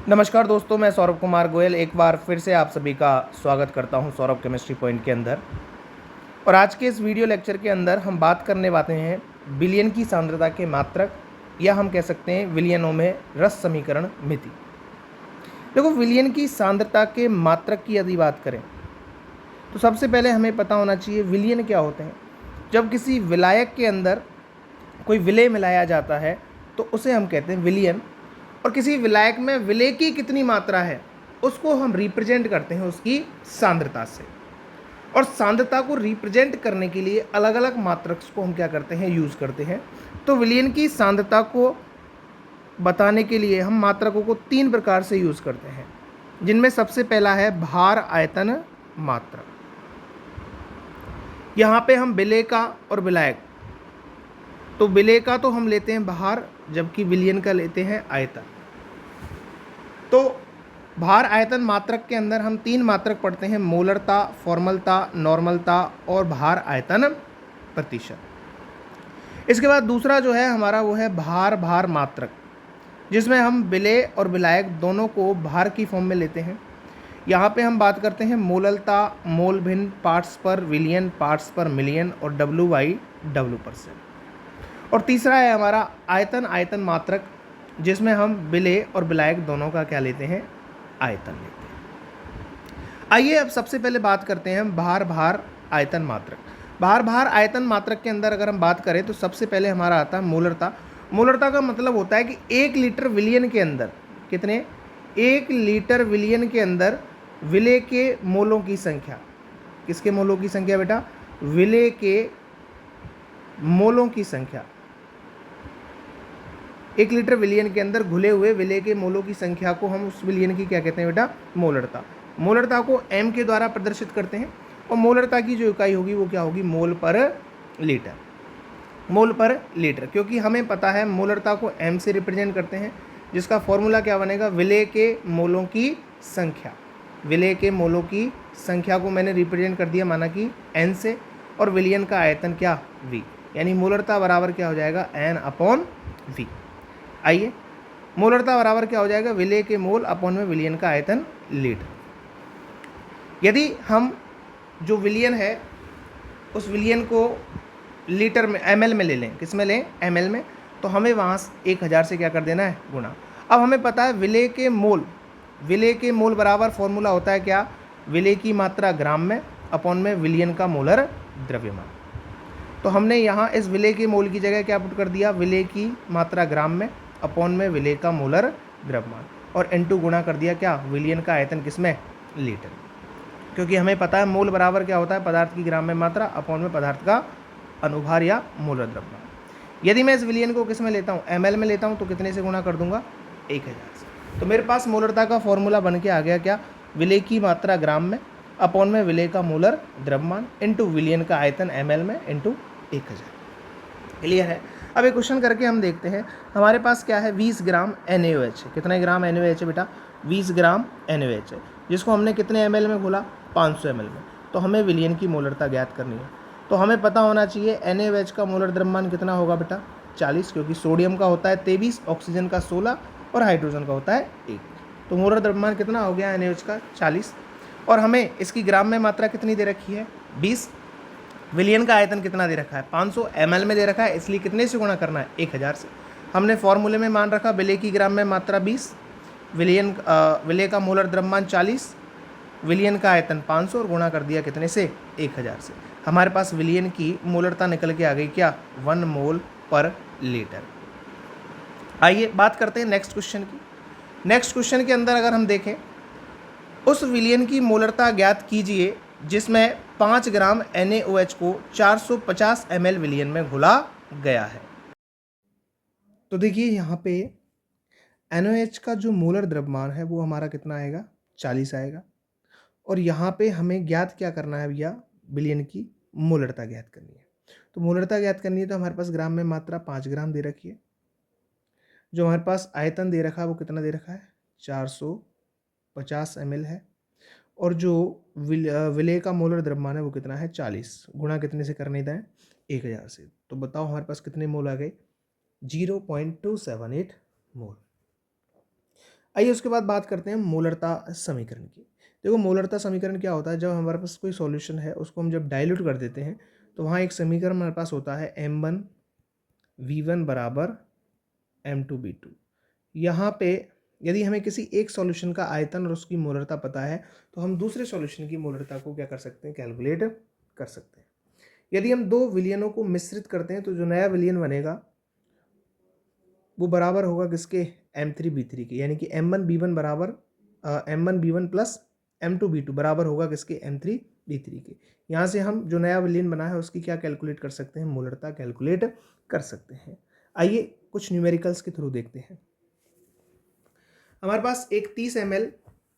नमस्कार दोस्तों, मैं सौरभ कुमार गोयल एक बार फिर से आप सभी का स्वागत करता हूं सौरभ केमिस्ट्री पॉइंट के अंदर। और आज के इस वीडियो लेक्चर के अंदर हम बात करने वाले हैं विलयन की सांद्रता के मात्रक, या हम कह सकते हैं विलयनों में रस समीकरण मिति। देखो, विलयन की सांद्रता के मात्रक की यदि बात करें तो सबसे पहले हमें पता होना चाहिए विलयन क्या होते हैं। जब किसी विलायक के अंदर कोई विलेय मिलाया जाता है तो उसे हम कहते हैं विलयन। और किसी विलायक में विलेय की कितनी मात्रा है उसको हम रिप्रेजेंट करते हैं उसकी सांद्रता से। और सांद्रता को रिप्रेजेंट करने के लिए अलग अलग मात्रक को हम क्या करते हैं, यूज़ करते हैं। तो विलयन की सांद्रता को बताने के लिए हम मात्रकों को तीन प्रकार से यूज़ करते हैं, जिनमें सबसे पहला है भार आयतन मात्रक। यहाँ पे हम विलेय का और विलायक, तो विलेय का तो हम लेते हैं भार, जबकि विलयन का लेते हैं आयतन। तो भार आयतन मात्रक के अंदर हम तीन मात्रक पढ़ते हैं, मोलरता, फॉर्मलता, नॉर्मलता और भार आयतन प्रतिशत। इसके बाद दूसरा जो है हमारा वो है भार भार मात्रक, जिसमें हम विलेय और विलायक दोनों को भार की फॉर्म में लेते हैं। यहाँ पे हम बात करते हैं मोललता, मोल भिन्न, पार्ट्स पर विलियन, पार्ट्स पर मिलियन और W/W%। और तीसरा है हमारा आयतन आयतन मात्रक, जिसमें हम विलेय और विलायक दोनों का क्या लेते हैं, आयतन लेते हैं। आइए अब सबसे पहले बात करते हैं भार भार आयतन मात्रक। भार भार आयतन मात्रक के अंदर अगर हम बात करें तो सबसे पहले हमारा आता है मोलरता। मोलरता का मतलब होता है कि 1 लीटर विलियन के अंदर कितने, 1 लीटर विलियन के अंदर विलेय के मोलों की संख्या। किसके मोलों की संख्या बेटा, विलेय के मोलों की संख्या। 1 लीटर विलियन के अंदर घुले हुए विलेय के मोलों की संख्या को हम उस विलियन की क्या कहते हैं बेटा, मोलरता। मोलरता को m के द्वारा प्रदर्शित करते हैं, और मोलरता की जो इकाई होगी वो क्या होगी, मोल पर लीटर। मोल पर लीटर, क्योंकि हमें पता है मोलरता को m से रिप्रेजेंट करते हैं, जिसका फॉर्मूला क्या बनेगा, विलेय के मोलों की संख्या। विलेय के मोलों की संख्या को मैंने रिप्रेजेंट कर दिया माना कि n से, और विलियन का आयतन क्या, v, यानी मोलरता बराबर क्या हो जाएगा, n/v। आइए, मोलरता बराबर क्या हो जाएगा, विलेय के मोल अपॉन में विलियन का आयतन लीटर। यदि हम जो विलियन है उस विलियन को लीटर में, ml में ले लें, किस में लें, ml में, तो हमें वहाँ 1000 से क्या कर देना है, गुणा। अब हमें पता है विलेय के मोल, विलेय के मोल बराबर फॉर्मूला होता है क्या, विलेय की मात्रा ग्राम में अपॉन में विलियन का मोलर द्रव्यमान। तो हमने यहाँ इस विलेय के मोल की जगह क्या पुट कर दिया, विलेय की मात्रा ग्राम में अपॉन में विलेय का मोलर द्रव्यमान, और n2 गुणा कर दिया क्या, विलियन का आयतन किसमें, लीटर। क्योंकि हमें पता है मोल बराबर क्या होता है, पदार्थ की ग्राम में मात्रा अपॉन में पदार्थ का अनुभार या मोलर द्रव्यमान। यदि मैं इस विलियन को किस में लेता हूँ, ml में लेता हूँ, तो कितने से गुणा कर दूंगा, 1000 से। तो मेरे पास मोलरता का फॉर्मूला बन के आ गया क्या, विलेय की मात्रा ग्राम में अपॉन में विलेय का मोलर द्रव्यमान इंटू विलियन का आयतन ml में इंटू 1000। क्लियर है। अब एक क्वेश्चन करके हम देखते हैं। हमारे पास क्या है, 20 ग्राम NaOH है। कितने ग्राम NaOH है बेटा, 20 ग्राम NaOH है, जिसको हमने कितने ml में घोला, 500 ml में। तो हमें विलियन की मोलरता ज्ञात करनी है। तो हमें पता होना चाहिए NaOH का मोलर द्रव्यमान कितना होगा बेटा, 40, क्योंकि सोडियम का होता है 23, ऑक्सीजन का 16 और हाइड्रोजन का होता है 1। तो मोलर द्रव्यमान कितना हो गया NaOH का, 40। और हमें इसकी ग्राम में मात्रा कितनी दे रखी है, 20। विलियन का आयतन कितना दे रखा है, 500 ml में दे रखा है, इसलिए कितने से गुणा करना है, 1000 से। हमने फॉर्मूले में मान रखा विलेय की ग्राम में मात्रा 20, विलेय का मोलर द्रव्यमान 40, विलियन का आयतन 500 और गुणा कर दिया कितने से, 1000 से। हमारे पास विलियन की मोलरता निकल के आ गई क्या, 1 मोल पर लीटर। आइए बात करते हैं नेक्स्ट क्वेश्चन की। नेक्स्ट क्वेश्चन के अंदर अगर हम देखें, उस विलियन की मोलरता ज्ञात कीजिए जिसमें 5 ग्राम NaOH को 450 ml विलियन में घुला गया है। तो देखिए यहाँ पे NaOH का जो मोलर द्रव्यमान है वो हमारा कितना आएगा, 40 आएगा। और यहाँ पे हमें ज्ञात क्या करना है भैया, विलियन की मोलरता ज्ञात करनी है। तो मोलरता ज्ञात करनी है तो हमारे पास ग्राम में मात्रा 5 ग्राम दे रखी है। जो हमारे पास आयतन दे रखा है वो कितना दे रखा है, 450 ml है। और जो विलेय का मोलर द्रव्यमान है वो कितना है, 40, गुणा कितने से करने था, 1000 से। तो बताओ हमारे पास कितने मोल आ गए, 0.278 मोल। आइए उसके बाद बात करते हैं मोलरता समीकरण की। देखो मोलरता समीकरण क्या होता है, जब हमारे पास कोई सॉल्यूशन है उसको हम जब डाइल्यूट कर देते हैं तो वहाँ एक समीकरण हमारे पास होता है M1V1 बराबर M2V2। यहाँ पे यदि हमें किसी एक सॉल्यूशन का आयतन और उसकी मोलरता पता है तो हम दूसरे सॉल्यूशन की मोलरता को क्या कर सकते हैं, कैलकुलेट कर सकते हैं। यदि हम दो विलयनों को मिश्रित करते हैं तो जो नया विलयन बनेगा वो बराबर होगा किसके, M3B3 के, यानी कि M1B1 बराबर M1B1 प्लस M2B2 बराबर होगा किसके, M3B3 के। यहाँ से हम जो नया विलयन बना है उसकी क्या कैलकुलेट कर सकते हैं, मोलरता कैलकुलेट कर सकते हैं। आइए कुछ न्यूमेरिकल्स के थ्रू देखते हैं। हमारे पास एक 30 ml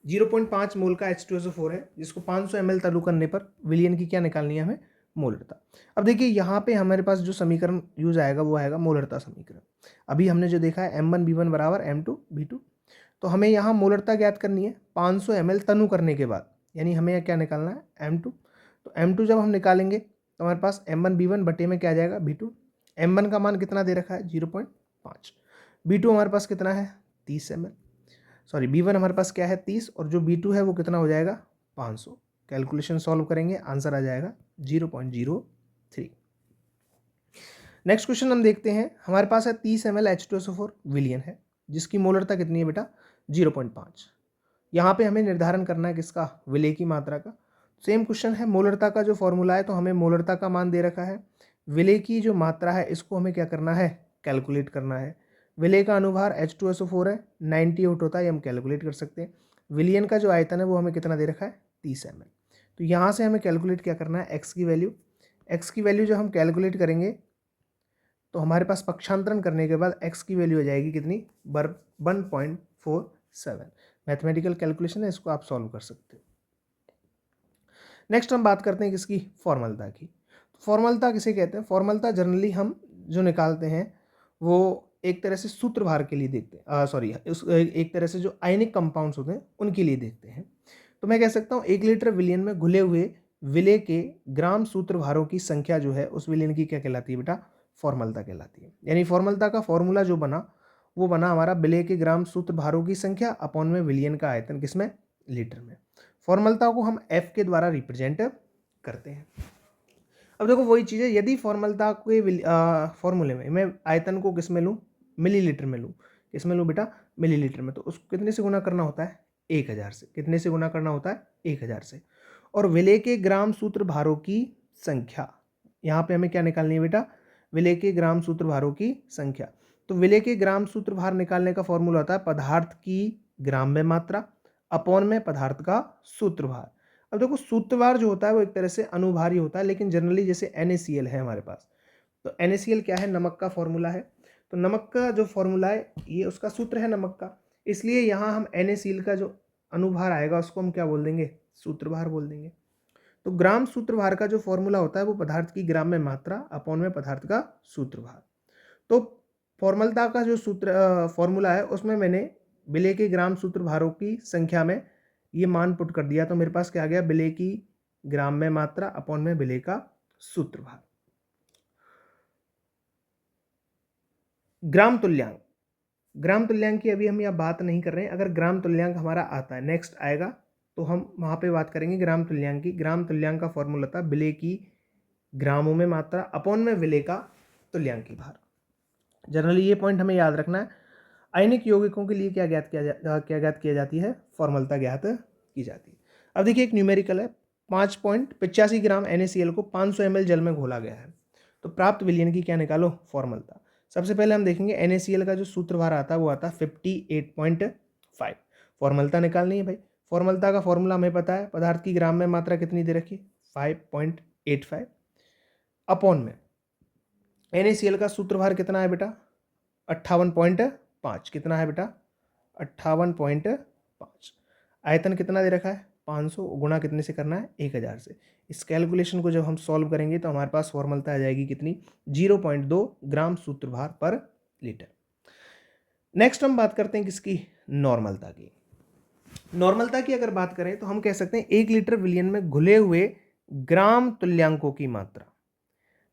0.5 मोल का H2SO4 है जिसको 500 ml चालू करने पर विलयन की क्या निकालनी है हमें, मोलरता। अब देखिए यहाँ पे हमारे पास जो समीकरण यूज आएगा वो आएगा मोलरता समीकरण। अभी हमने जो देखा है M1B1 बराबर M2B2, तो हमें यहाँ मोलरता ज्ञात करनी है 500 ml तनु करने के बाद, यानी हमें यहाँ क्या निकालना है, M2। तो M2 जब हम निकालेंगे तो हमारे पास M1B1 बटे में क्या आ जाएगा, B2। M1 का मान कितना दे रखा है, 0.5। B2 हमारे पास कितना है, 30 ml, सॉरी B1 हमारे पास क्या है 30, और जो B2 है वो कितना हो जाएगा 500। कैलकुलेशन सॉल्व करेंगे आंसर आ जाएगा 0.03। नेक्स्ट क्वेश्चन हम देखते हैं। हमारे पास है 30 ml H2SO4 विलियन है जिसकी मोलरता कितनी है बेटा, 0.5। यहाँ पे हमें निर्धारण करना है किसका, विलय की मात्रा का। सेम क्वेश्चन है, मोलरता का जो फॉर्मूला है तो हमें मोलरता का मान दे रखा है, विलय की जो मात्रा है इसको हमें क्या करना है, कैलकुलेट करना है। विलय का अनुभार H2SO4 है, 98 होता है, ये हम कैलकुलेट कर सकते हैं। विलियन का जो आयतन है वो हमें कितना दे रखा है, 30 ml। तो यहाँ से हमें कैलकुलेट क्या करना है, एक्स की वैल्यू। एक्स की वैल्यू जब हम कैलकुलेट करेंगे तो हमारे पास पक्षांतरण करने के बाद एक्स की वैल्यू आ जाएगी कितनी, 1.47। मैथमेटिकल कैलकुलेशन है, इसको आप सॉल्व कर सकते हो। नेक्स्ट हम बात करते हैं किसकी, फॉर्मलता की। फॉर्मलता किसे कहते हैं, फॉर्मलता जनरली हम जो निकालते हैं वो एक तरह से सूत्रभार के लिए देखते हैं, सॉरी एक तरह से जो आयनिक कंपाउंड्स होते हैं उनके लिए देखते हैं। तो मैं कह सकता हूँ 1 लीटर विलयन में घुले हुए विलय के ग्राम सूत्रभारों की संख्या जो है उस विलयन की क्या कहलाती है बेटा, फॉर्मलता कहलाती है। यानी फॉर्मलता का फॉर्मूला जो बना वो बना हमारा विलय के ग्राम सूत्रभारों की संख्या अपॉन में विलयन का आयतन, किसमें, लीटर में। फॉर्मलता को हम F के द्वारा रिप्रेजेंट करते हैं। अब देखो वही चीज़ है, यदि फॉर्मलता के फॉर्मूले में मैं आयतन को किस में लूँ, मिलीलीटर में लूँ, किस में लूँ बेटा, मिलीलीटर में, तो उसको कितने से गुना करना होता है, 1000 से। कितने से गुना करना होता है, 1000 से। और विलय के ग्राम सूत्रभारों की संख्या, यहाँ पे हमें क्या निकालनी है बेटा, विलय के ग्राम सूत्रभारों की संख्या। तो विलय के ग्राम सूत्रभार निकालने का फॉर्मूला होता है पदार्थ की ग्राम में मात्रा अपॉन में पदार्थ का सूत्रभार। अब देखो सूत्रभार जो होता है वो एक तरह से अनुभारी होता है, लेकिन जनरली जैसे NaCl है हमारे पास, तो NaCl क्या है, नमक का फॉर्मूला है। तो नमक का जो फॉर्मूला है ये उसका सूत्र है नमक का, इसलिए यहाँ हम NaCl का जो अनुभार आएगा उसको हम क्या बोल देंगे, सूत्रभार बोल देंगे। तो ग्राम सूत्रभार का जो फॉर्मूला होता है वो पदार्थ की ग्राम में मात्रा अपॉन में पदार्थ का सूत्रभार। तो फॉर्मलता का जो सूत्र फॉर्मूला है उसमें मैंने विलय के ग्राम सूत्रभारों की संख्या में ये मान पुट कर दिया, तो मेरे पास क्या आ गया, विलय की ग्राम में मात्रा अपॉन में विलय का सूत्रभार। ग्राम तुल्यांक, ग्राम तुल्यांक की अभी हम यहाँ बात नहीं कर रहे हैं। अगर ग्राम तुल्यांक हमारा आता है, नेक्स्ट आएगा, तो हम वहाँ पे बात करेंगे ग्राम तुल्यांक की। ग्राम तुल्यांक का फॉर्मूला था विलय की ग्रामों में मात्रा अपॉन में विलय का तुल्यांकी भार। जनरली ये पॉइंट हमें याद रखना है। आयनिक यौगिकों के लिए क्या ज्ञात किया जाती है, फॉर्मलता ज्ञात की जाती है। अब देखिए एक न्यूमेरिकल है, 5.85 ग्राम NaCl को 500 ml जल में घोला गया है, तो प्राप्त विलयन की क्या निकालो, फॉर्मलता। सबसे पहले हम देखेंगे NaCl का जो सूत्रभार आता है वो आता है 58.5। फॉर्मलता निकालनी है भाई। फॉर्मलता का फॉर्मूला हमें पता है, पदार्थ की ग्राम में मात्रा कितनी दे रखी, 5.85 अपॉन में NaCl का सूत्रभार कितना है बेटा, 58.5। कितना है बेटा, 58.5। आयतन कितना दे रखा है, 500, गुणा कितने से करना है, 1000 से। इस कैलकुलेशन को जब हम सॉल्व करेंगे तो हमारे पास फॉर्मलता आ जाएगी कितनी, 0.2 ग्राम सूत्रभार पर लीटर। नेक्स्ट हम बात करते हैं किसकी, नॉर्मलता की। नॉर्मलता की अगर बात करें तो हम कह सकते हैं 1 लीटर विलयन में घुले हुए ग्राम तुल्यांकों की मात्रा।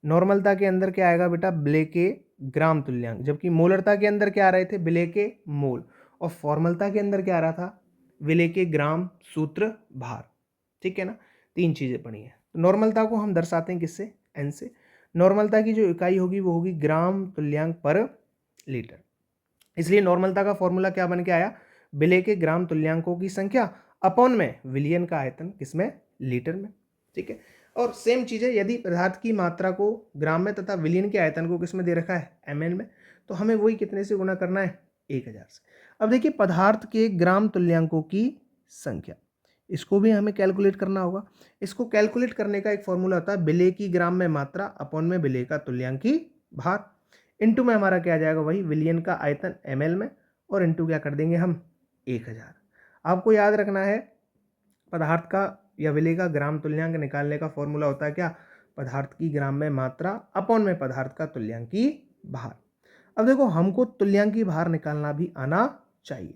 नॉर्मलता के अंदर क्या आएगा बेटा, विलय के ग्राम तुल्यांक, जबकि मोलरता के अंदर क्या आ रहे थे, विलय के मोल। और फॉर्मलता के अंदर क्या आ रहा था, विलेय के ग्राम, सूत्र, भार। ठीक है ना, 3 चीज़ें पढ़ी हैं। तो नॉर्मलता को हम दर्शाते हैं किससे, एन से। नॉर्मलता की जो इकाई होगी वो होगी ग्राम तुल्यांक पर लीटर। इसलिए नॉर्मलता का फॉर्मूला क्या बन के आया, विलेय के ग्राम तुल्यांकों की संख्या अपॉन में विलयन का आयतन, किसमें, लीटर में। ठीक है, और सेम चीज़ है यदि पदार्थ की मात्रा को ग्राम में तथा विलयन के आयतन को किसमें दे रखा है, ml में, तो हमें वही कितने से गुणा करना है, 1000 से। अब देखिए पदार्थ के ग्राम तुल्यांकों की संख्या, इसको भी हमें कैलकुलेट करना होगा। इसको कैलकुलेट करने का एक फॉर्मूला होता है विलेय की ग्राम में मात्रा अपॉन में विलेय का तुल्यांकी भार, इंटू में हमारा क्या आ जाएगा, वही विलयन का आयतन ml में, और इंटू क्या कर देंगे हम, 1000। आपको याद रखना है पदार्थ का या विलेय का ग्राम तुल्यांक निकालने का फॉर्मूला होता है क्या, पदार्थ की ग्राम में मात्रा अपॉन में पदार्थ का तुल्यांकी भार। अब देखो हमको तुल्यांकी भार निकालना भी आना चाहिए।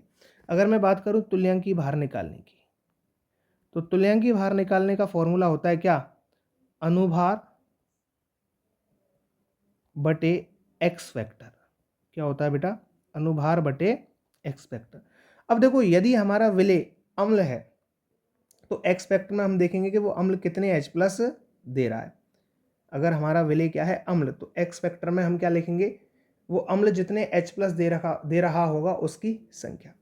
अगर मैं बात करूं तुल्यांकी भार निकालने की, तो तुल्यांकी भार निकालने का फॉर्मूला होता है क्या, अनुभार बटे एक्स फैक्टर। क्या होता है बेटा, अनुभार बटे एक्स फैक्टर। अब देखो यदि हमारा विलेय अम्ल है तो एक्स फैक्टर में हम देखेंगे कि वो अम्ल कितने H प्लस दे रहा है। अगर हमारा विलेय क्या है, अम्ल, तो एक्स फैक्टर में हम क्या लिखेंगे, वो अम्ल जितने H प्लस दे रहा होगा उसकी संख्या।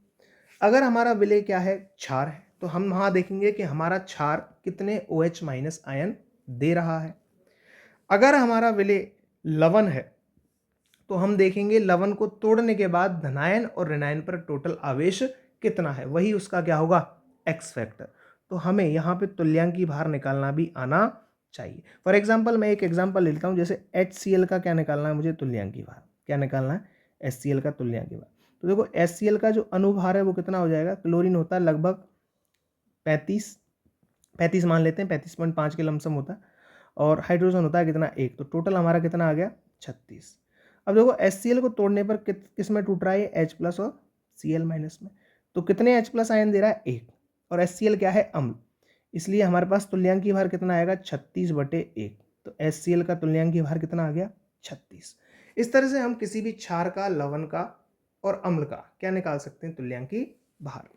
अगर हमारा विलेय क्या है, क्षार है, तो हम वहाँ देखेंगे कि हमारा क्षार कितने OH माइनस आयन दे रहा है। अगर हमारा विलेय लवण है तो हम देखेंगे लवण को तोड़ने के बाद धनायन और ऋणायन पर टोटल आवेश कितना है, वही उसका क्या होगा, एक्स फैक्टर। तो हमें यहाँ पे तुल्यांकी भार निकालना भी आना चाहिए। फॉर एग्जाम्पल मैं एक एग्जाम्पल लेता हूँ, जैसे HCl का क्या निकालना है मुझे, तुल्यांकी भार। क्या निकालना है, HCl का तुल्यांकी भार। तो देखो HCl का जो अनुभार है वो कितना हो जाएगा, क्लोरीन होता है लगभग 35 मान लेते हैं, 35.5 के लमसम होता है, और हाइड्रोजन होता है कितना, 1। तो टोटल हमारा कितना आ गया, 36। अब देखो HCl को तोड़ने पर किस में टूट रहा है, H प्लस और Cl माइनस में। तो कितने H प्लस आयन दे रहा है, 1, और HCl क्या है, अम्ल, इसलिए हमारे पास तुल्यांकी भार कितना आएगा, 36/1। तो HCl का तुल्यांकी भार कितना आ गया, 36। इस तरह से हम किसी भी क्षार का, लवण का और अम्ल का क्या निकाल सकते हैं, तुल्यांकी भार।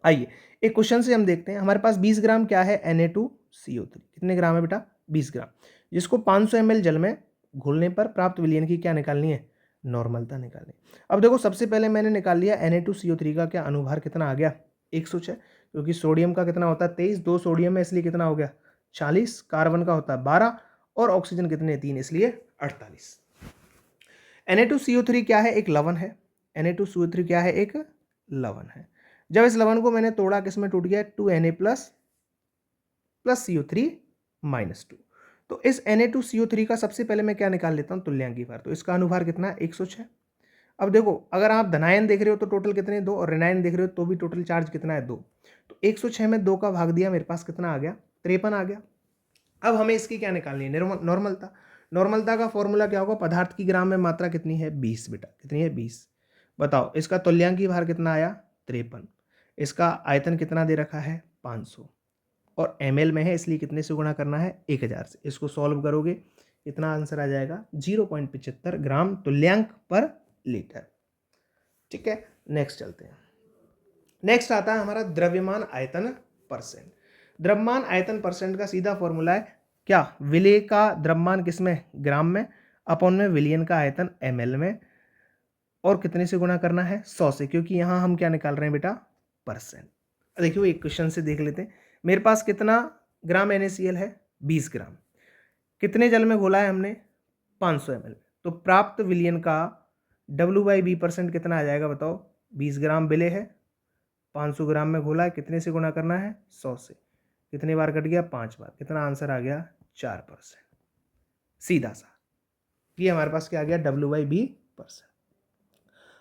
आइए एक क्वेश्चन से हम देखते हैं। हमारे पास 20 ग्राम क्या है, Na2CO3। कितने ग्राम है बेटा, 20 ग्राम, जिसको 500 ml जल में घोलने पर प्राप्त विलयन की क्या निकालनी है, नॉर्मलता निकालनी। अब देखो सबसे पहले मैंने निकाल लिया Na2CO3 का क्या अनुभार कितना आ गया, 106, क्योंकि सोडियम का कितना होता है 23, 2 सोडियम है इसलिए कितना हो गया 40, कार्बन का होता है 12, और ऑक्सीजन कितने 3, इसलिए 48। Na2CO3 क्या है, एक लवण है। Na2CO3 क्या है, एक लवण है। जब इस लवण को मैंने तोड़ा किसमें टूट गया, 2Na प्लस CO3 माइनस 2। तो इस Na2CO3 का सबसे पहले मैं क्या निकाल लेता हूँ, तुल्यांकी भार। तो इसका अनुभार कितना है, 106। अब देखो अगर आप धनायन देख रहे हो तो टोटल कितने, 2, और ऋणायन देख रहे हो तो भी टोटल चार्ज कितना है, 2। तो 106 में 2 का भाग दिया, मेरे पास कितना आ गया, 53 आ गया। अब हमें इसकी क्या निकालनी है, नॉर्मलता। नॉर्मलता का फॉर्मूला क्या होगा, पदार्थ की ग्राम में मात्रा कितनी है, 20 बेटा, कितनी है, 20। बताओ इसका तुल्यांकी भार कितना आया, 53। इसका आयतन कितना दे रखा है, 500, और ml में है इसलिए कितने से गुणा करना है, 1000 से। इसको सॉल्व करोगे कितना आंसर आ जाएगा, 0.75 ग्राम तुल्यांक पर लीटर। ठीक है, नेक्स्ट चलते हैं। नेक्स्ट आता है हमारा द्रव्यमान आयतन परसेंट। द्रव्यमान आयतन परसेंट का सीधा फॉर्मूला है क्या, विलेय का द्रव्यमान किसमें, ग्राम में, अपॉन में विलयन का आयतन ml में, और कितने से गुणा करना है, 100 से, क्योंकि यहाँ हम क्या निकाल रहे हैं बेटा, परसेंट। देखिए एक क्वेश्चन से देख लेते हैं। मेरे पास कितना ग्राम NaCl है, 20 ग्राम। कितने जल में घोला है हमने, 500 ml। तो प्राप्त विलयन का W/V% कितना आ जाएगा बताओ, 20 ग्राम विलेय है, 500 ग्राम में घोला है, कितने से गुणा करना है, 100 से। कितने बार कट गया, 5 बार। कितना आंसर आ गया, 4%। सीधा सा ये हमारे पास क्या आ गया, W/V%।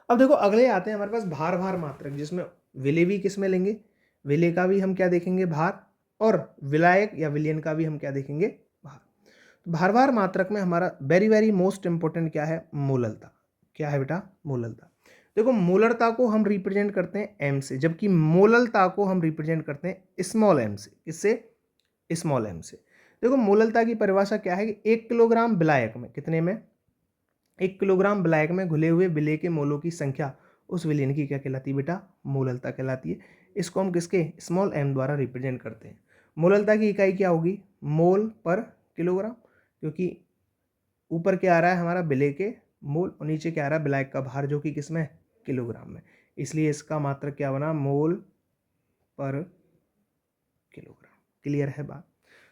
अब देखो अगले आते हैं हमारे पास भार मात्रक, जिसमें विलेय भी किस में लेंगे, विलेय का भी हम क्या देखेंगे, भार, और विलायक या विलयन का भी हम क्या देखेंगे, भार। तो भार मात्रक में हमारा वेरी मोस्ट इंपॉर्टेंट क्या है, मोललता। क्या है बेटा, मोललता। देखो मोलरता को हम रिप्रेजेंट करते हैं m से, जबकि मोललता को हम रिप्रेजेंट करते हैं स्मॉल m से। किससे, स्मॉल m से। देखो मोललता की परिभाषा क्या है कि 1 किलोग्राम विलायक में, कितने में, 1 किलोग्राम विलायक में घुले हुए विलेय के मोलों की संख्या उस विलयन की क्या कहलाती है बेटा, मोललता कहलाती है। इसको हम किसके, स्मॉल m द्वारा रिप्रेजेंट करते हैं। मोललता की इकाई क्या होगी, मोल पर किलोग्राम, क्योंकि ऊपर क्या आ रहा है हमारा विलेय के मोल और नीचे क्या आ रहा है विलायक का भार, जो कि किसमें, किलोग्राम में, इसलिए इसका मात्रक क्या बना, मोल पर किलोग्राम। क्लियर है बात।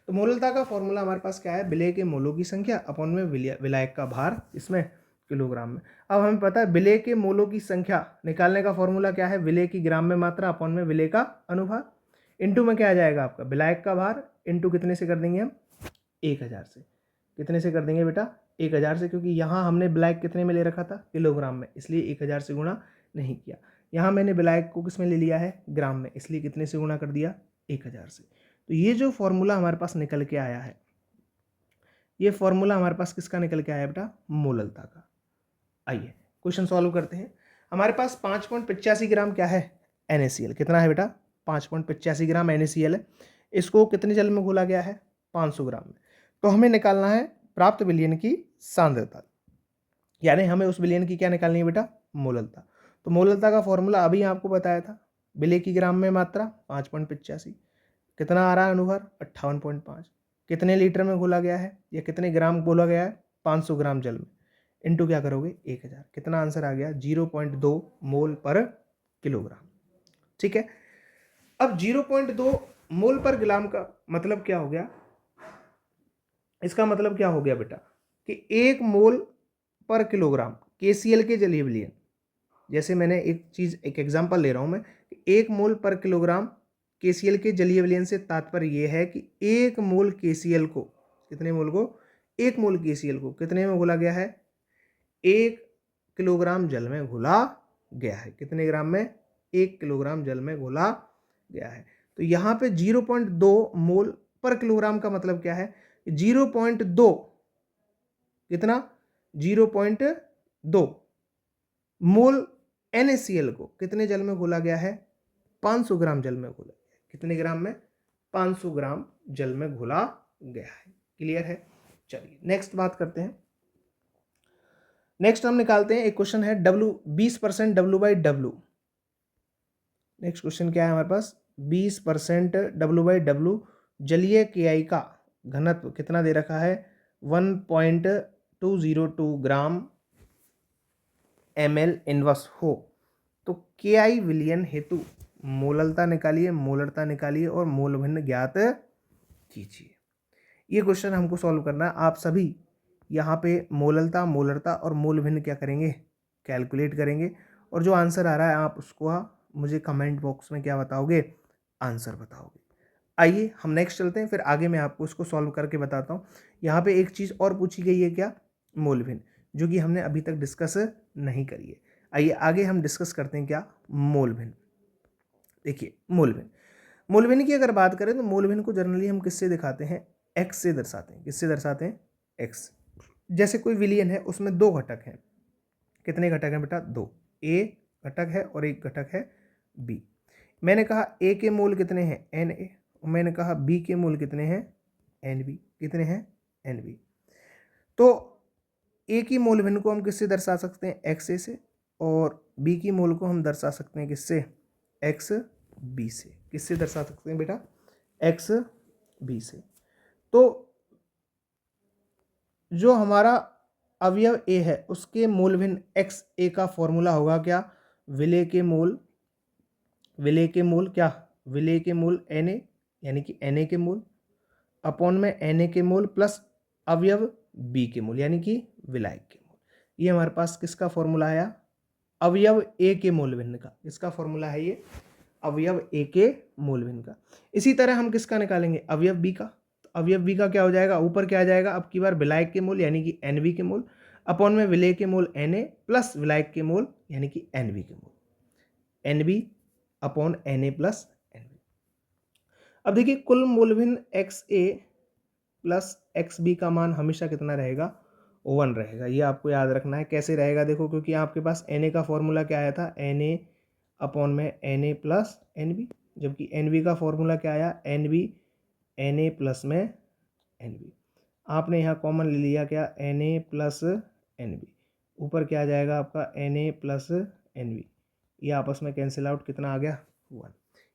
तो मोललता का फॉर्मूला हमारे पास क्या है, विलेय के मोलों की संख्या अपॉन में विलायक का भार, इसमें किलोग्राम में। अब हमें पता है विलेय के मोलों की संख्या निकालने का फॉर्मूला क्या है, विलेय की ग्राम में मात्रा अपॉन में विलेय का अनुभार, इंटू में क्या आ जाएगा आपका विलायक का भार, इंटू कितने से कर देंगे हम, 1000 से। कितने से कर देंगे बेटा, 1000 से, क्योंकि यहाँ हमने विलायक कितने में ले रखा था, किलोग्राम में, इसलिए 1000 से गुणा नहीं किया। यहाँ मैंने विलायक को किस में ले लिया है, ग्राम में, इसलिए कितने से गुणा कर दिया, 1000 से। तो ये जो फॉर्मूला हमारे पास निकल के आया है, ये फॉर्मूला हमारे पास किसका निकल के आया बेटा, मोललता का। आइए क्वेश्चन सॉल्व करते हैं। हमारे पास 5.85 ग्राम क्या है, NaCl, कितना है बेटा, 5.85 ग्राम NaCl है। इसको कितने जल में घोला गया है, 500 ग्राम में। तो हमें निकालना है प्राप्त विलयन की सांद्रता, यानी हमें उस विलयन की क्या निकालनी है बेटा, मोललता। तो मोललता का फॉर्मूला अभी आपको बताया था, विलेय की ग्राम में मात्रा 5.85, कितना आ रहा है अनुभार 58.5, कितने लीटर में घोला गया है या कितने ग्राम घोला गया है, 500 ग्राम जल में, इंटू क्या करोगे 1000, कितना आंसर आ गया 0.2 मोल पर किलोग्राम। ठीक है, अब 0.2 मोल पर ग्राम का मतलब क्या हो गया, इसका मतलब क्या हो गया बेटा कि 1 मोल पर किलोग्राम KCl के जलीय विलयन, जैसे मैंने एक एग्जांपल ले रहा हूं मैं, 1 मोल पर किलोग्राम KCl के जलीय विलयन से तात्पर्य यह है कि 1 मोल KCl को, कितने मोल को, 1 मोल KCl को कितने में घोला गया है, 1 किलोग्राम जल में घोला गया है। कितने ग्राम में, 1 किलोग्राम जल में घोला गया है। तो यहाँ पे 0.2 मोल पर किलोग्राम का मतलब क्या है, 0.2 कितना, 0.2 मोल NaCl को कितने जल में घोला गया है, 500 ग्राम जल में घोला गया है। कितने ग्राम में, 500 ग्राम जल में घोला गया है। क्लियर है। चलिए नेक्स्ट बात करते हैं। नेक्स्ट हम निकालते हैं, एक क्वेश्चन है W 20% W/W। नेक्स्ट क्वेश्चन क्या है हमारे पास, 20% W/W जलीय KI का घनत्व कितना दे रखा है, 1.202 ग्राम ml इनवर्स हो, तो KI विलयन हेतु मोललता निकालिए, मोलरता निकालिए और मोल भिन्न ज्ञात कीजिए। ये क्वेश्चन हमको सॉल्व करना है। आप सभी यहाँ पे मोललता, मोलरता और मोल भिन्न क्या करेंगे, कैलकुलेट करेंगे, और जो आंसर आ रहा है आप उसको मुझे कमेंट बॉक्स में क्या बताओगे, आंसर बताओगे। आइए हम नेक्स्ट चलते हैं, फिर आगे मैं आपको इसको सॉल्व करके बताता हूँ। यहाँ पे एक चीज़ और पूछी गई है, क्या, मोल भिन्न, जो कि हमने अभी तक डिस्कस नहीं करी है। आइए आगे हम डिस्कस करते हैं क्या, मोल भिन्न। देखिए मोल भिन्न, मोल भिन्न की अगर बात करें तो मोल भिन्न को जनरली हम किससे दिखाते हैं, एक्स से दर्शाते हैं। किससे दर्शाते हैं, एक्स। जैसे कोई विलयन है उसमें 2 घटक हैं, कितने घटक हैं बेटा, 2, ए घटक है और एक घटक है बी। मैंने कहा ए के मोल कितने हैं, Na, और मैंने कहा बी के मोल कितने हैं, Nb। कितने हैं, Nb। तो ए की मोल भिन्न को हम किससे दर्शा सकते हैं, XA से, और बी की मोल को हम दर्शा सकते हैं किससे, XB से। किससे दर्शा सकते हैं बेटा, XB से। तो जो हमारा अवयव ए है उसके मोल भिन्न XA का फॉर्मूला होगा क्या, विलेय के मोल, विलेय के मोल क्या, विलेय के मोल Na, यानी कि Na के मोल अपॉन में Na के मोल प्लस अवयव B के मोल, यानी कि विलायक के मोल। ये हमारे पास किसका फॉर्मूला आया, अवयव A के मोल भिन्न का। इसका फॉर्मूला है ये, अवयव A के मोल भिन्न का। इसी तरह हम किसका निकालेंगे, अवयव B का। तो अवयव B का क्या हो जाएगा, ऊपर क्या आ जाएगा, अब की बार विलायक के मोल यानी कि Nb के मोल अपॉन में विलेय के मोल Na प्लस विलायक के मोल यानी कि Nb के मोल, Nb upon Na plus Nb। अब देखिए कुल मोल भिन्न XA प्लस XB का मान हमेशा कितना रहेगा, 1 रहेगा। ये आपको याद रखना है। कैसे रहेगा, देखो, क्योंकि आपके पास Na का फॉर्मूला क्या आया था, Na अपॉन में Na प्लस Nb, जबकि Nb का फॉर्मूला क्या आया, Nb Na प्लस में Nb। आपने यहाँ कॉमन ले लिया क्या, Na प्लस Nb, ऊपर क्या आ जाएगा आपका Na प्लस Nb, ये आपस में कैंसिल आउट, कितना आ गया 1,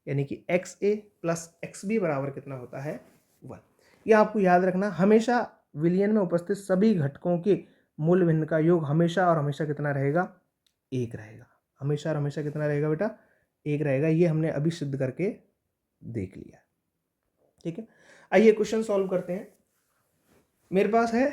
यानी कि XA प्लस XB बराबर कितना होता है 1। ये आपको याद रखना, हमेशा विलयन में उपस्थित सभी घटकों के मूल भिन्न का योग हमेशा और हमेशा कितना रहेगा, 1 रहेगा। हमेशा और हमेशा कितना रहेगा बेटा, 1 रहेगा। ये हमने अभी सिद्ध करके देख लिया। ठीक है, आइए क्वेश्चन सॉल्व करते हैं। मेरे पास है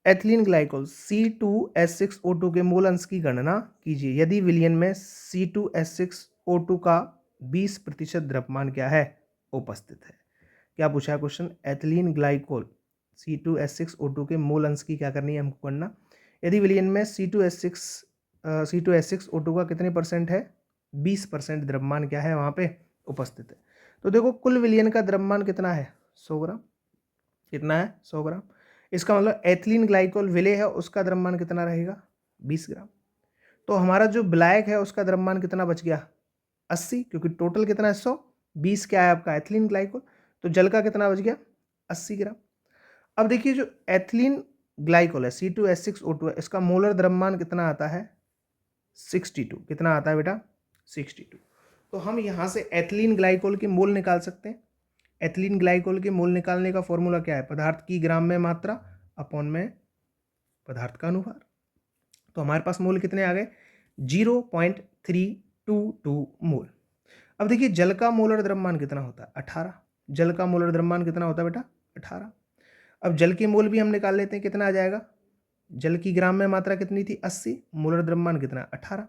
एथिलीन ग्लाइकोल C2H6O2 के मूल अंश की गणना कीजिए यदि विलयन में C2H6O2 का 20% द्रव्यमान क्या है, उपस्थित है। क्या पूछा है क्वेश्चन, एथिलीन ग्लाइकोल C2H6O2 के मूल अंश की क्या करनी है हमको गणना। यदि विलयन में C2H6O2 का कितने परसेंट है, 20% द्रव्यमान क्या है वहाँ पे उपस्थित है। तो देखो कुल विलयन का द्रव्यमान कितना है, 100 ग्राम। कितना है, 100 ग्राम। इसका मतलब एथिलीन ग्लाइकोल विलेय है, उसका द्रव्यमान कितना रहेगा, 20 ग्राम। तो हमारा जो ब्लैक है उसका द्रव्यमान कितना बच गया, 80, क्योंकि टोटल कितना है 100, 20 क्या है आपका एथिलीन ग्लाइकोल, तो जल का कितना बच गया, 80 ग्राम। अब देखिए जो एथिलीन ग्लाइकोल है C2H6O2 है, इसका मोलर द्रव्यमान कितना आता है, 62। कितना आता है बेटा, 62। तो हम यहाँ से एथिलीन ग्लाइकोल के मोल निकाल सकते हैं। एथिलीन ग्लाइकोल के मोल निकालने का फॉर्मूला क्या है, पदार्थ की ग्राम में मात्रा अपॉन में पदार्थ का अनुभार। तो हमारे पास मोल कितने आ गए, 0.322 मोल। अब देखिए जल का मोलर द्रव्यमान कितना होता है, 18। जल का मोलर द्रव्यमान कितना होता है बेटा, 18। अब जल के मोल भी हम निकाल लेते हैं, कितना आ जाएगा, जल की ग्राम में मात्रा कितनी थी, 80, मोलर द्रव्यमान कितना, 18। तो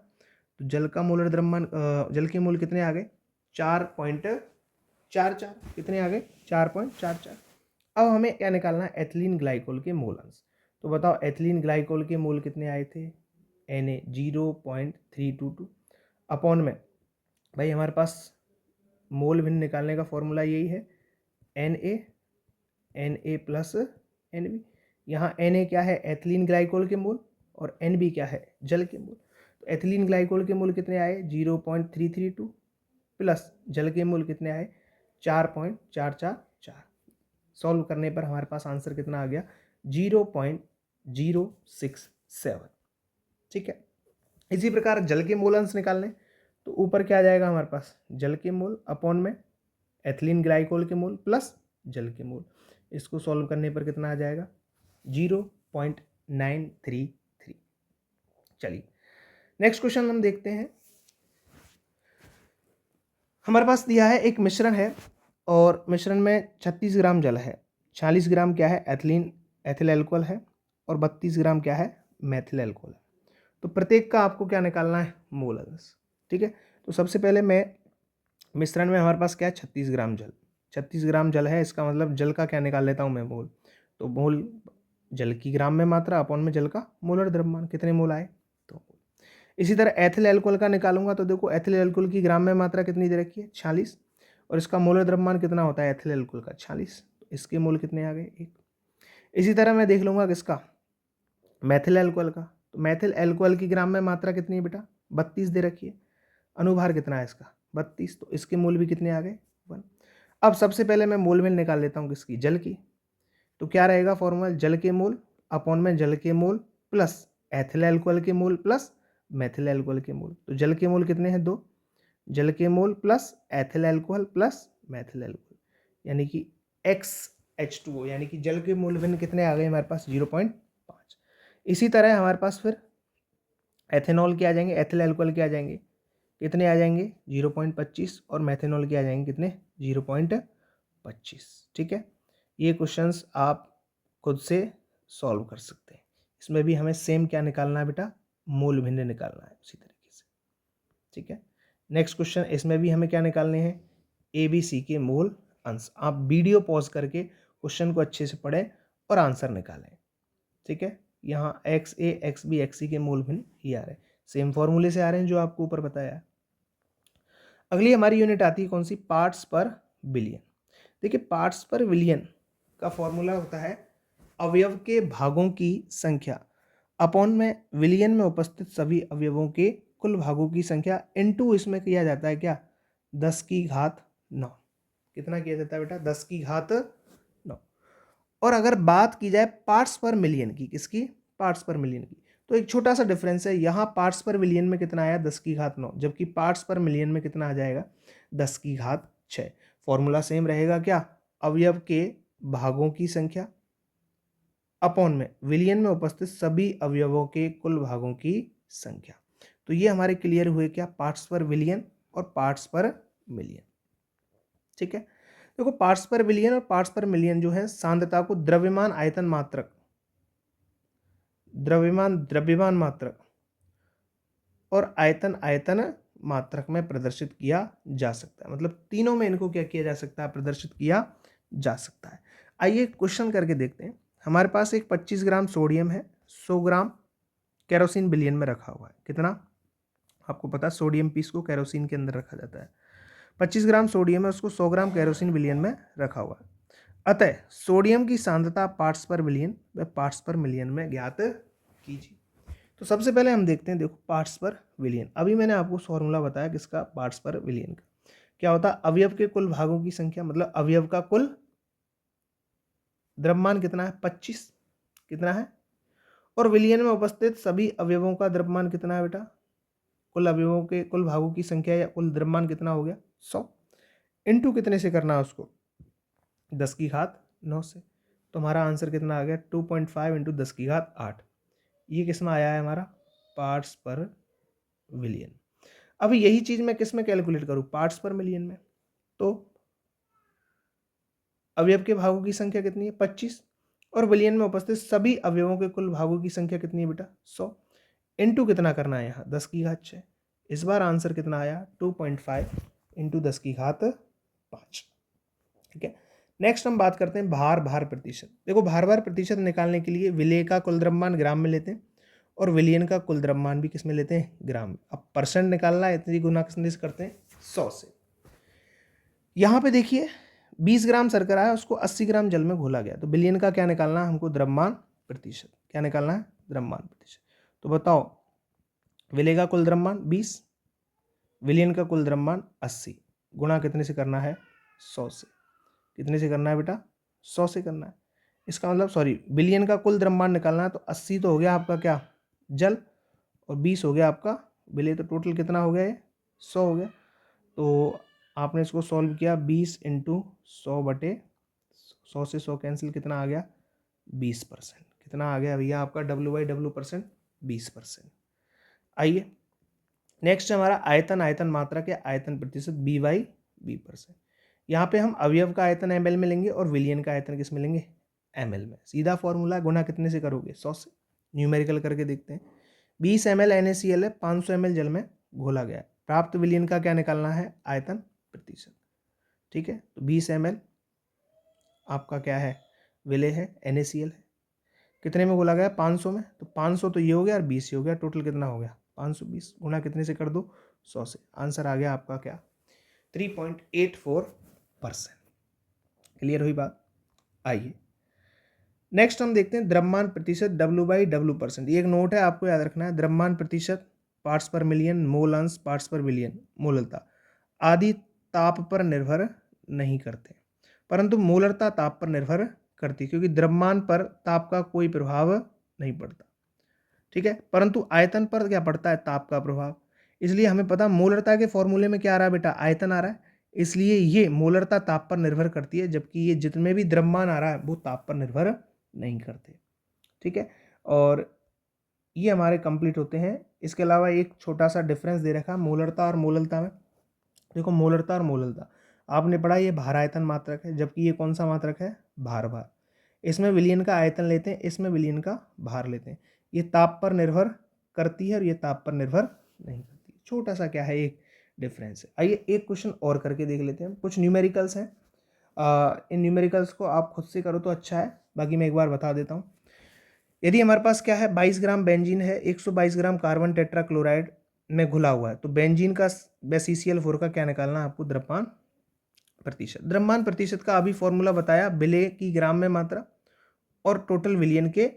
जल का मोलर द्रव्यमान, जल के मोल कितने आ गए, 4.44। कितने आ गए, 4.44। अब हमें क्या निकालना है, एथिलीन ग्लाइकोल के मोल अंश। तो बताओ एथिलीन ग्लाइकोल के मोल कितने आए थे, Na 0.322 अपॉन में, भाई हमारे पास मोल भिन्न निकालने का फॉर्मूला यही है, Na प्लस Nb। यहाँ Na क्या है, एथिलीन ग्लाइकोल के मोल, और Nb क्या है, जल के मोल। तो एथिलीन ग्लाइकोल के मोल कितने आए, 0.332 प्लस जल के मोल कितने आए, 4.444। सॉल्व करने पर हमारे पास आंसर कितना आ गया, 0.067। ठीक है, इसी प्रकार जल के मोल अंश निकालने, तो ऊपर क्या आ जाएगा हमारे पास, जल के मोल अपॉन में एथिलीन ग्लाइकोल के मोल प्लस जल के मोल। इसको सॉल्व करने पर कितना आ जाएगा, 0.933। चलिए नेक्स्ट क्वेश्चन हम देखते हैं। हमारे पास दिया है एक मिश्रण है और मिश्रण में 36 ग्राम जल है, 40 ग्राम क्या है, एथिल एल्कोहल है, और 32 ग्राम क्या है, मेथिल एल्कोहल है। तो प्रत्येक का आपको क्या निकालना है, मोल अंश। ठीक है, तो सबसे पहले मैं मिश्रण में हमारे पास क्या है, 36 ग्राम जल, 36 ग्राम जल है, इसका मतलब जल का क्या निकाल लेता हूँ मैं, मोल। तो मोल जल की ग्राम में मात्रा अपॉन में जल का मोलर द्रव्यमान, कितने मोल आए, तो। इसी तरह एथिल एल्कोहल का निकालूंगा, तो देखो एथिल एल्कोहल की ग्राम में मात्रा कितनी दे रखी है, 46, और इसका मोलर द्रव्यमान कितना होता है एथिल एल्कोहल का, 46। तो इसके मोल कितने आ गए, 1। इसी तरह मैं देख लूँगा किसका, मैथिल एल्कोहल का। तो मैथिल एल्कोहल की ग्राम में मात्रा कितनी है बेटा, 32 दे रखी है, अनुभार कितना है इसका, 32। तो इसके मोल भी कितने आ गए, 1। अब सबसे पहले मैं मोल में निकाल लेता हूँ किसकी, जल की। तो क्या रहेगा फॉर्मूला, जल के मोल अपॉन में जल के मोल प्लस एथिल एल्कोहल के मोल प्लस मैथिल एल्कोहल के मोल। तो जल के मोल कितने हैं, 2, जल के mole plus ethyl alcohol plus methyl alcohol, यानी कि XH2O, यानी कि जल के मोल भिन्न कितने आ गए हमारे पास, 0.5। इसी तरह हमारे पास फिर एथेनॉल के आ जाएंगे, एथिल एल्कोहल के आ जाएंगे, कितने आ जाएंगे, 0.25, और मैथेनॉल के आ जाएंगे कितने, 0.25। ठीक है, ये क्वेश्चंस आप खुद से सॉल्व कर सकते हैं। इसमें भी हमें सेम क्या निकालना है बेटा, मोल भिन्न निकालना है उसी तरीके से। ठीक है, नेक्स्ट क्वेश्चन, इसमें भी हमें क्या निकालने हैं, ABC के मोल अंश। आप वीडियो पॉज करके क्वेश्चन को अच्छे से पढ़ें और आंसर निकालें। ठीक है, यहाँ XA XB XC के मोल भिन्न ही आ रहे हैं, सेम फॉर्मूले से आ रहे हैं जो आपको ऊपर बताया। अगली हमारी यूनिट आती है कौन सी, पार्ट्स पर बिलियन। देखिए पार्ट्स पर बिलियन का फॉर्मूला होता है अवयव के भागों की संख्या अपॉन में विलियन में उपस्थित सभी अवयवों के कुल भागों की संख्या इनटू इसमें किया जाता है क्या, 10 की घात 9। कितना किया जाता है बेटा, 10 की घात 9। और अगर बात की जाए पार्ट्स पर मिलियन की, किसकी, पार्ट्स पर मिलियन की, तो एक छोटा सा डिफरेंस है, यहाँ पार्ट्स पर मिलियन में कितना आया 10�9, जबकि पार्ट्स पर मिलियन में कितना आ जाएगा 10⁶। फॉर्मूला सेम रहेगा क्या, अवयव के भागों की संख्या अपॉन में विलियन में उपस्थित सभी अवयवों के कुल भागों की संख्या। तो ये हमारे क्लियर हुए क्या, पार्ट्स पर विलियन और पार्ट्स पर मिलियन। ठीक है, देखो पार्ट्स पर विलियन और पार्ट्स पर मिलियन जो है सांद्रता को द्रव्यमान आयतन मात्रक, द्रव्यमान मात्रक और आयतन आयतन मात्रक में प्रदर्शित किया जा सकता है। मतलब तीनों में इनको क्या किया जा सकता है, प्रदर्शित किया जा सकता है। आइए क्वेश्चन करके देखते हैं। हमारे पास एक 25 ग्राम सोडियम है, 100 ग्राम केरोसिन विलियन में रखा हुआ है। कितना, आपको पता है सोडियम पीस को केरोसिन के अंदर रखा जाता है। 25 ग्राम सोडियम है, उसको 100 ग्राम केरोसिन विलियन में रखा हुआ है। अतः सोडियम की सांद्रता पार्ट्स पर विलियन व पार्ट्स पर मिलियन में ज्ञात कीजिए। तो सबसे पहले हम देखते हैं, देखो पार्ट्स पर विलियन। अभी मैंने आपको फॉर्मूला बताया किसका, पार्ट्स पर विलियन का। क्या होता है, अवयव के कुल भागों की संख्या, मतलब अवयव का कुल द्रव्यमान कितना है 25, कितना है, और विलियन में उपस्थित सभी अवयवों का द्रव्यमान कितना है बेटा, कुल अवयवों के कुल भागों की संख्या या कुल द्रव्यमान कितना हो गया 100, इंटू कितने से करना है उसको 10�9 से। तो हमारा आंसर कितना आ गया 2.5 इंटू 10⁸। ये किस में आया है हमारा, पार्ट्स पर विलियन। अब यही चीज मैं किस में कैलकुलेट करूं, पार्ट्स पर मिलियन में। तो अवयव के भागों की संख्या कितनी है 25, और विलियन में उपस्थित सभी अवयवों के कुल भागों की संख्या कितनी है बेटा 100, इंटू कितना करना है यहाँ 10⁶। इस बार आंसर कितना आया 2.5 इंटू 10⁵। ठीक है, नेक्स्ट हम बात करते हैं भार प्रतिशत। देखो भार प्रतिशत निकालने के लिए विलेय का कुल द्रव्यमान ग्राम में लेते हैं और विलियन का कुल द्रव्यमान भी किस में लेते हैं, ग्राम में। अब परसेंट निकालना है, इतनी गुना किससे करते हैं 100 से। यहाँ पे देखिए 20 ग्राम शर्करा है, उसको 80 ग्राम जल में घोला गया। तो विलियन का क्या निकालना है हमको, द्रव्यमान प्रतिशत। क्या निकालना है, द्रव्यमान प्रतिशत। तो बताओ विलेय का कुल द्रव्यमान 20, विलियन का कुल द्रव्यमान 80, गुणा कितने से करना है 100 से। कितने से करना है बेटा 100 से करना है। इसका मतलब सॉरी, विलियन का कुल द्रव्यमान निकालना है, तो 80 तो हो गया आपका क्या जल, और 20 हो गया आपका विलेय। तो टोटल कितना हो गया ये 100 हो गया। तो आपने इसको सॉल्व किया 20 इंटू 100/100 से 100 कैंसिल, कितना आ गया 20%। कितना आ गया भैया आपका W/W परसेंट 20%। आइए नेक्स्ट हमारा आयतन आयतन मात्रा के आयतन प्रतिशत B/B%। यहाँ पे हम अवयव का आयतन ml में लेंगे और विलियन का आयतन किस में लेंगे ml में। सीधा फॉर्मूला, गुना कितने से करोगे 100 से। न्यूमेरिकल करके देखते हैं। 20 ml NaCl है, 500 ml जल में घोला गया है। प्राप्त विलियन का क्या निकालना है, आयतन प्रतिशत। ठीक है, तो 20 ml आपका क्या है, विलेय है, NaCl है। कितने में घोला गया 500 में, तो 500 तो ये हो गया और 20 ये हो गया, टोटल कितना हो गया 520, गुना कितने से कर दो 100 से। आंसर आ गया आपका क्या 3.84%। क्लियर हुई बात। आइए नेक्स्ट हम देखते हैं द्रव्यमान प्रतिशत W/W%। ये एक नोट है, आपको याद रखना है। द्रव्यमान प्रतिशत पार्ट्स पर मिलियन, मोल अंश पार्ट्स पर विलियन, मोलरता आदि ताप पर निर्भर नहीं करते, परंतु मोलरता ताप पर निर्भर करती, क्योंकि द्रव्यमान पर ताप का कोई प्रभाव नहीं पड़ता। ठीक है, परंतु आयतन पर क्या पड़ता है, ताप का प्रभाव। इसलिए हमें पता मोलरता के फॉर्मूले में क्या आ रहा है बेटा, आयतन आ रहा है, इसलिए ये मोलरता ताप पर निर्भर करती है, जबकि ये जितने भी द्रव्यमान आ रहा है वो ताप पर निर्भर नहीं करते। ठीक है, और ये हमारे कंप्लीट होते हैं। इसके अलावा एक छोटा सा डिफरेंस दे रखा है मोलरता और मोललता में। देखो मोलरता और मोललता आपने पढ़ा, ये भार आयतन मात्रक है, जबकि ये कौन सा मात्रक है, भार। इसमें विलियन का आयतन लेते हैं, इसमें विलियन का भार लेते हैं। ये ताप पर निर्भर करती है और ये ताप पर निर्भर नहीं करती। छोटा सा क्या है एक डिफरेंस है। आइए एक क्वेश्चन और करके देख लेते हैं। कुछ न्यूमेरिकल्स हैं, इन न्यूमेरिकल्स को आप खुद से करो तो अच्छा है, बाकी मैं एक बार बता देता हूँ। यदि हमारे पास क्या है 22 ग्राम बेंजीन है, 122 ग्राम कार्बन टेट्राक्लोराइड में घुला हुआ है, तो बेंजीन का CCl4 का क्या निकालना है आपको, द्रव्यमान प्रतिशत। द्रव्यमान प्रतिशत का अभी फॉर्मूला बताया, विलेय की ग्राम में मात्रा और टोटल विलियन के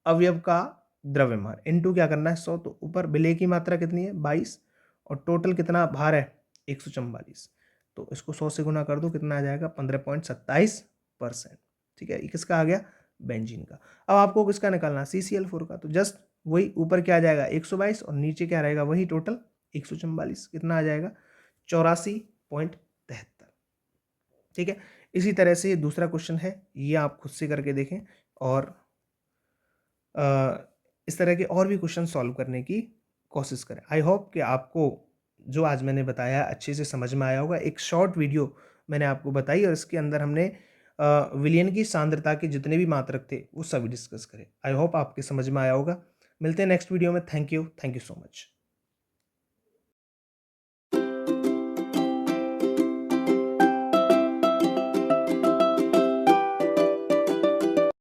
अवयव का द्रव्यमान इनटू क्या करना है 100। तो ऊपर विलेय की मात्रा कितनी है 22 और टोटल कितना भार है 144, तो इसको 100 से गुना कर दो, कितना आ जाएगा 15.27%। ठीक है, ये किसका आ गया, बेंजीन का। अब आपको किसका निकालना, CCl4 का, तो जस्ट वही ऊपर क्या आ जाएगा 122 और नीचे क्या रहेगा वही टोटल 144, कितना आ जाएगा 84.73। ठीक है, इसी तरह से दूसरा क्वेश्चन है, ये आप खुद से करके देखें और इस तरह के और भी क्वेश्चन सॉल्व करने की कोशिश करें। आई होप कि आपको जो आज मैंने बताया अच्छे से समझ में आया होगा। एक शॉर्ट वीडियो मैंने आपको बताई और इसके अंदर हमने विलयन की सांद्रता के जितने भी मात्रक थे वो सभी डिस्कस करें। आई होप आपके समझ में आया होगा। मिलते हैं नेक्स्ट वीडियो में। Thank you so much.